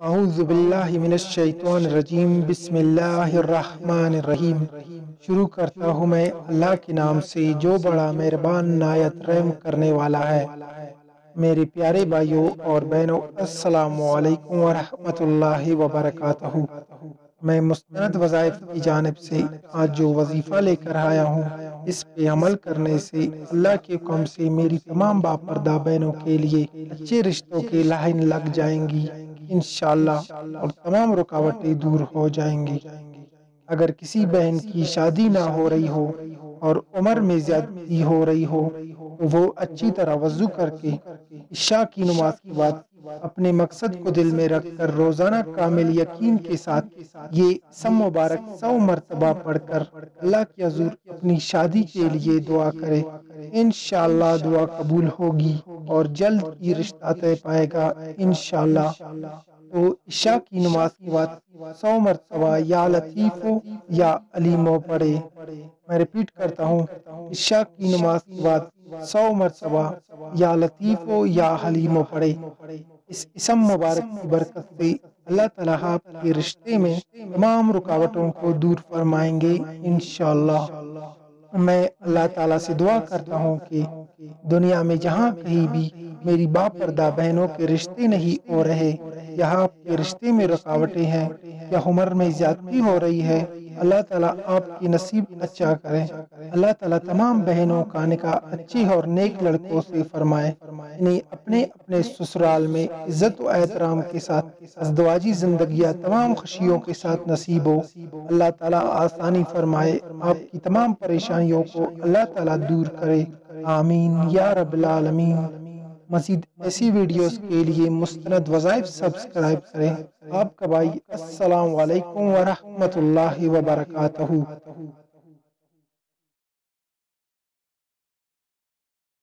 اعوذ باللہ من الشیطان الرجیم بسم اللہ الرحمن الرحیم۔ شروع کرتا ہوں میں اللہ کے نام سے جو بڑا مہربان نہایت رحم کرنے والا ہے۔ میرے پیارے بھائیوں اور بہنوں، السلام علیکم ورحمۃ اللہ وبرکاتہ۔ میں مستند وظائف کی جانب سے آج جو وظیفہ لے کر آیا ہوں، اس پہ عمل کرنے سے اللہ کے حکم سے میری تمام باپردہ بہنوں کے لیے اچھے رشتوں کے لائن لگ جائیں گی انشاءاللہ، اور تمام رکاوٹیں دور ہو جائیں گی۔ اگر کسی بہن کی شادی نہ ہو رہی ہو اور عمر میں زیادتی ہو رہی ہو تو وہ اچھی طرح وضو کر کے عشاء کی نماز کے بعد اپنے مقصد کو دل میں رکھ کر روزانہ کامل یقین کے ساتھ یہ سم مبارک 100 مرتبہ پڑھ کر اللہ کے حضور اپنی شادی کے لیے دعا کرے، انشاءاللہ دعا قبول ہوگی اور جلد ہی رشتہ طے پائے گا انشاءاللہ۔ تو عشاء کی نماز کے بعد 100 مرتبہ یا لطیفو یا علیمو پڑھے۔ میں ریپیٹ کرتا ہوں، عشاء کی نماز کے بعد 100 مرتبہ یا لطیفو یا حلیمو پڑھے۔ اس اسم مبارک کی برکت سے اللہ تعالیٰ آپ کے رشتے میں تمام رکاوٹوں کو دور فرمائیں گے انشاءاللہ۔ میں اللہ تعالیٰ سے دعا کرتا ہوں کہ دنیا میں جہاں کہیں بھی میری باپردہ بہنوں کے رشتے نہیں ہو رہے، یا آپ کے رشتے میں رکاوٹیں ہیں، یا عمر میں زیادتی ہو رہی ہے، اللہ تعالیٰ آپ کی نصیب اچھا کرے۔ اللہ تعالیٰ تمام بہنوں کا نکاح اچھے اور نیک لڑکوں سے فرمائے، انہیں اپنے اپنے سسرال میں عزت و احترام کے ساتھ ازدواجی زندگیاں تمام خوشیوں کے ساتھ نصیب ہو۔ اللہ تعالیٰ آسانی فرمائے، آپ کی تمام پریشانیوں کو اللہ تعالیٰ دور کرے، آمین یا رب العالمین۔ مزید ایسی ویڈیوز کے لیے مستند وظائف سبسکرائب کریں۔ آپ کا بھائی، السلام علیکم ورحمۃ اللہ وبرکاتہ۔